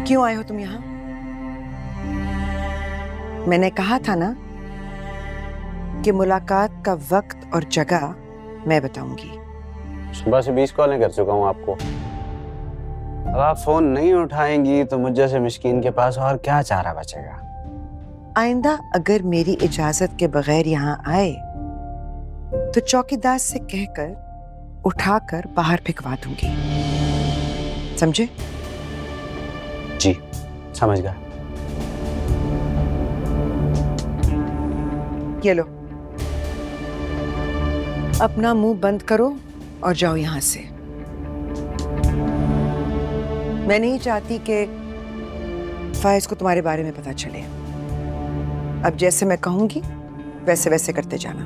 क्यों आए हो तुम यहाँ? मैंने कहा था ना कि मुलाकात का वक्त और जगह मैं बताऊंगी। सुबह से 20 कॉलें कर चुका हूँ आपको। अब आप फोन नहीं उठाएंगी तो मुझ जैसे मिस्कीन के पास और क्या चारा बचेगा। आइंदा अगर मेरी इजाजत के बगैर यहाँ आए तो चौकीदार से कहकर उठाकर बाहर फेंकवा दूंगी, समझे? जी समझ गया। ये लो, अपना मुंह बंद करो और जाओ यहां से। मैं नहीं चाहती कि फायज को तुम्हारे बारे में पता चले। अब जैसे मैं कहूंगी वैसे वैसे करते जाना।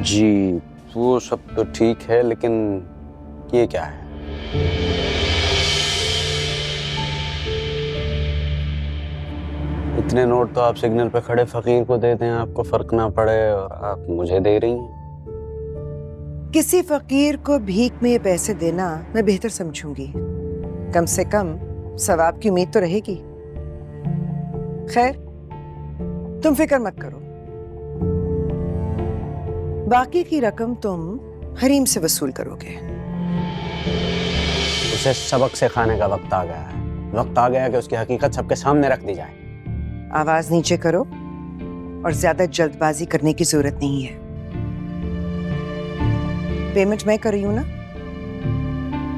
जी वो सब तो ठीक है, लेकिन ये क्या है? इतने नोट तो आप सिग्नल पे खड़े फकीर को दे दें, आपको फर्क ना पड़े, और आप मुझे दे रही हैं। किसी फकीर को भीख में ये पैसे देना मैं बेहतर समझूंगी। कम से कम सवाब की उम्मीद तो रहेगी। खैर, तुम फिक्र मत करो, बाकी की रकम तुम हरीम से वसूल करोगे। उसे सबक सिखाने का वक्त आ गया है। वक्त आ गया कि उसकी हकीकत सबके सामने रख दी जाए। आवाज नीचे करो और ज्यादा जल्दबाजी करने की जरूरत नहीं है। पेमेंट मैं कर रही हूं ना,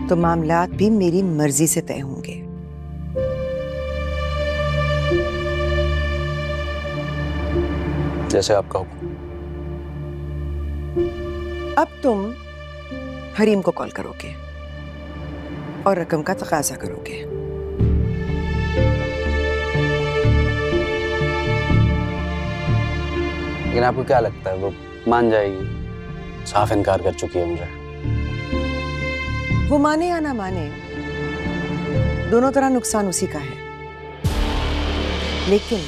तो मामलात भी मेरी मर्जी से तय होंगे। जैसे आपका हुक्म। अब तुम हरीम को कॉल करोगे और रकम का तकाजा करोगे। लेकिन आपको क्या लगता है वो मान जाएगी? साफ इनकार कर चुकी है मुझे। वो माने या ना माने, दोनों तरह नुकसान उसी का है। लेकिन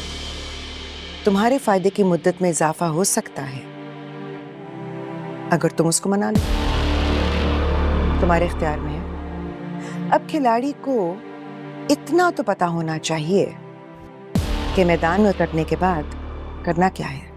तुम्हारे फायदे की मुद्दत में इजाफा हो सकता है अगर तुम उसको मना लो। तुम्हारे इख्तियार में है। अब खिलाड़ी को इतना तो पता होना चाहिए कि मैदान में उतरने के बाद करना क्या है।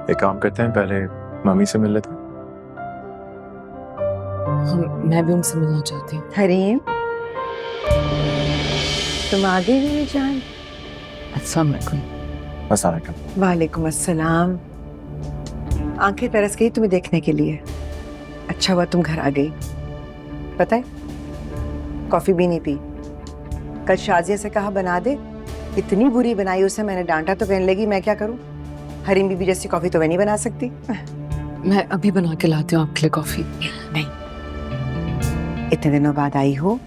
एक काम करते हैं, पहले मम्मी से मिल लेते हैं। मैं भी उनसे मिलना चाहती हूँ। हरीम, तुम आ गई मेरी जान। अस्सलाम वालेकुम। अस्सलाम वालेकुम। वालेकुम अस्सलाम। आंखें तरस गई तुम्हें देखने के लिए। अच्छा हुआ तुम घर आ गई। पता है, कॉफी भी नहीं पी। कल शाजिया से कहा बना दे, इतनी बुरी बनाई उसे, मैंने डांटा तो कहने लगी मैं क्या करूं, हरीम बीबी जैसी कॉफी तो मैं नहीं बना सकती। मैं अभी बना के लाती हूँ आपके लिए कॉफी। नहीं, इतने दिनों बाद आई हो,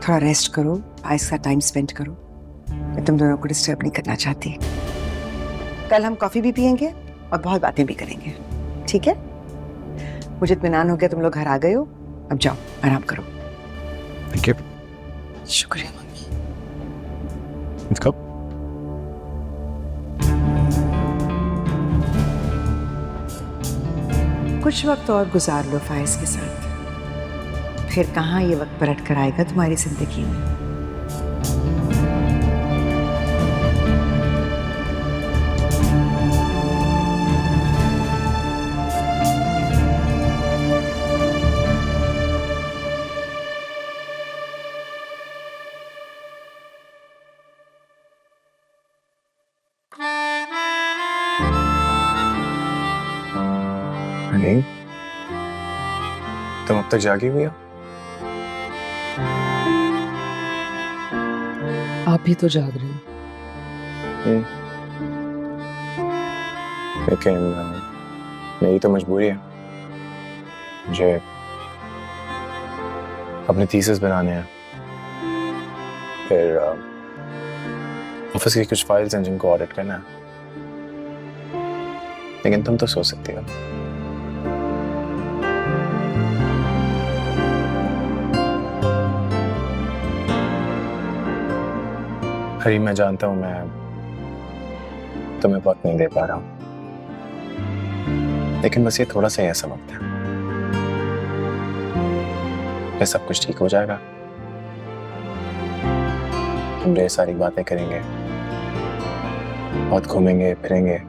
थोड़ा रेस्ट करो, भाई के साथ टाइम स्पेंड करो। मैं तुम दोनों को डिस्टर्ब नहीं करना चाहती। कल हम कॉफी भी पियेंगे और बहुत बातें भी करेंगे, ठीक है? मुझे इत्मीनान हो गया तुम लोग घर आ गए हो। अब जाओ आराम करो। Thank you. शुक्रिया मम्मी। Let's go. कुछ वक्त और गुजार लो फाइज के साथ, फिर कहाँ ये वक्त पलट कर आएगा तुम्हारी जिंदगी में। नहीं, तुम अब तक जागी हुई हो? आप भी तो जाग रहे हो। लेकिन मेरी तो मजबूरी है, मुझे अपने थीसिस बनाने हैं, फिर ऑफिस की कुछ फाइल्स हैं जिनको ऑडिट करना है। लेकिन तुम तो सो सकती हो। हरी, मैं जानता हूं मैं तुम्हें वक्त नहीं दे पा रहा हूं, लेकिन बस ये थोड़ा सा ही ऐसा वक्त है, फिर सब कुछ ठीक हो जाएगा। हम ढेर सारी बातें करेंगे, बहुत घूमेंगे फिरेंगे,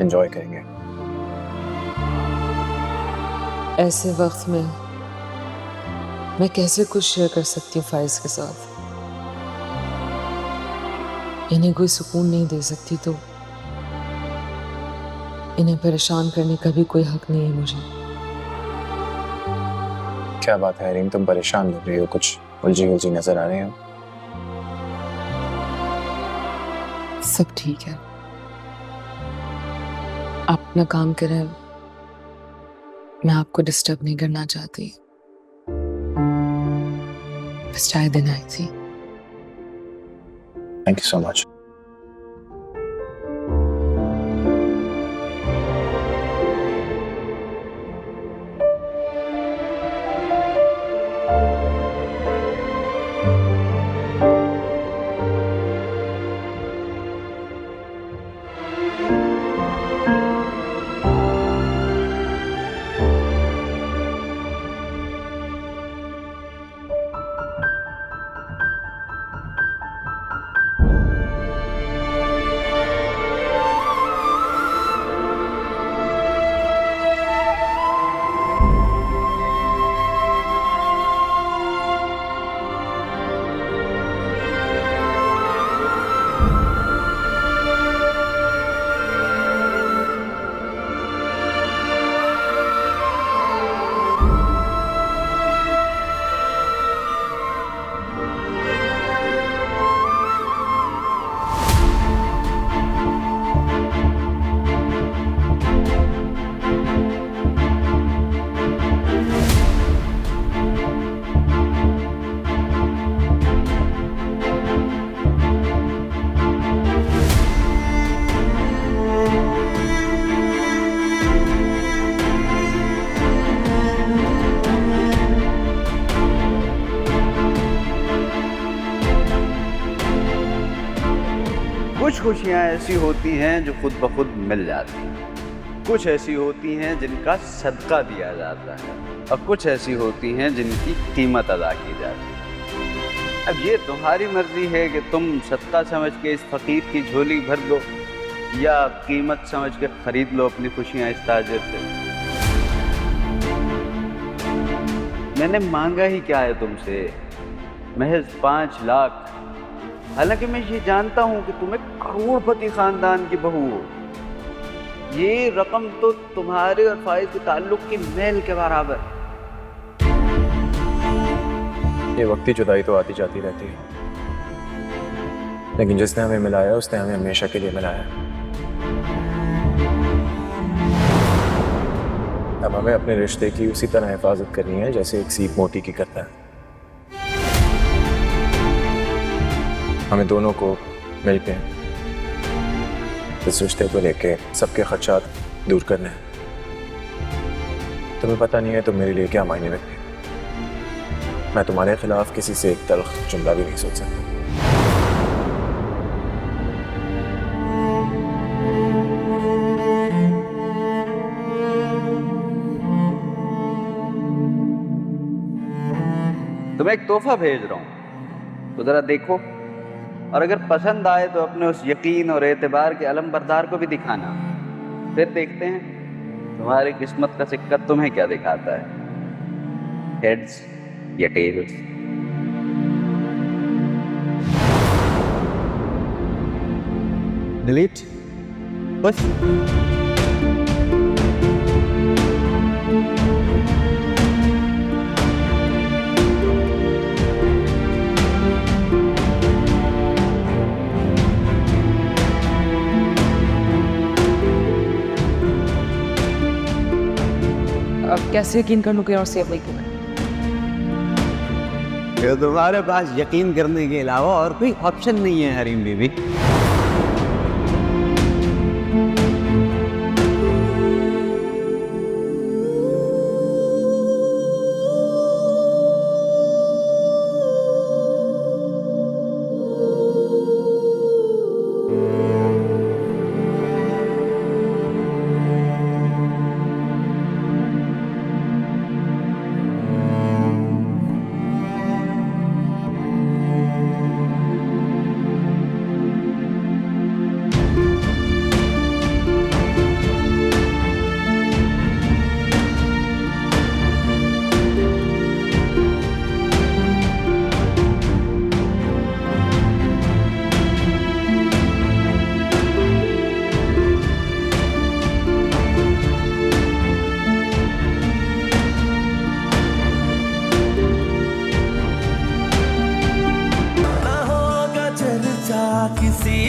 एंजॉय करेंगे। ऐसे वक्त में मैं कैसे कुछ शेयर कर सकती हूँ फाइज के साथ? इन्हें कोई सुकून नहीं दे सकती तो इन्हें परेशान करने का भी कोई हक नहीं है मुझे। क्या बात है हरीम, तुम परेशान लग रही हो, कुछ उलझी उलझी नजर आ रही हो। सब ठीक है, आप अपना काम करें, मैं आपको डिस्टर्ब नहीं करना चाहती। बस चाय देने आई थी। Thank you so much. कुछ खुशियाँ ऐसी होती हैं जो खुद ब खुद मिल जाती हैं, कुछ ऐसी होती हैं जिनका सदका दिया जाता है, और कुछ ऐसी होती हैं जिनकी कीमत अदा की जाती है। अब ये तुम्हारी मर्जी है कि तुम सदका समझ के इस फकीर की झोली भर दो या कीमत समझ के खरीद लो अपनी खुशियाँ इस ताजिर से। मैंने मांगा ही क्या है तुमसे, महज 5 लाख। हालांकि मैं ये जानता हूं कि तुम एक करोड़पति खानदान की बहू हो। ये रकम तो तुम्हारे और फाइज के ताल्लुक की मैल के बराबर। ये वक्ती जुदाई तो आती जाती रहती है, लेकिन जिसने हमें मिलाया उसने हमें हमेशा के लिए मिलाया। अब हमें अपने रिश्ते की उसी तरह हिफाजत करनी है जैसे एक सीप मोती की करता है। हमें दोनों को मिलकर इस रिश्ते को लेके सबके खदशात दूर करने हैं। तुम्हें पता नहीं है तुम मेरे लिए क्या मायने रखते। मैं तुम्हारे खिलाफ किसी से एक तल्ख जुमला भी नहीं सोच सकता। तुम्हें एक तोहफा भेज रहा हूं, तो जरा देखो, और अगर पसंद आए तो अपने उस यकीन और एतबार के अलम बरदार को भी दिखाना। फिर देखते हैं तुम्हारी किस्मत का सिक्का तुम्हें क्या दिखाता है, हेड्स या टेल्स। डिलीट बस। अब कैसे यकीन कर लूँ कि और सेव नहीं किया? ये तुम्हारे पास यकीन करने के अलावा और कोई ऑप्शन नहीं है हरीम बीबी। किसी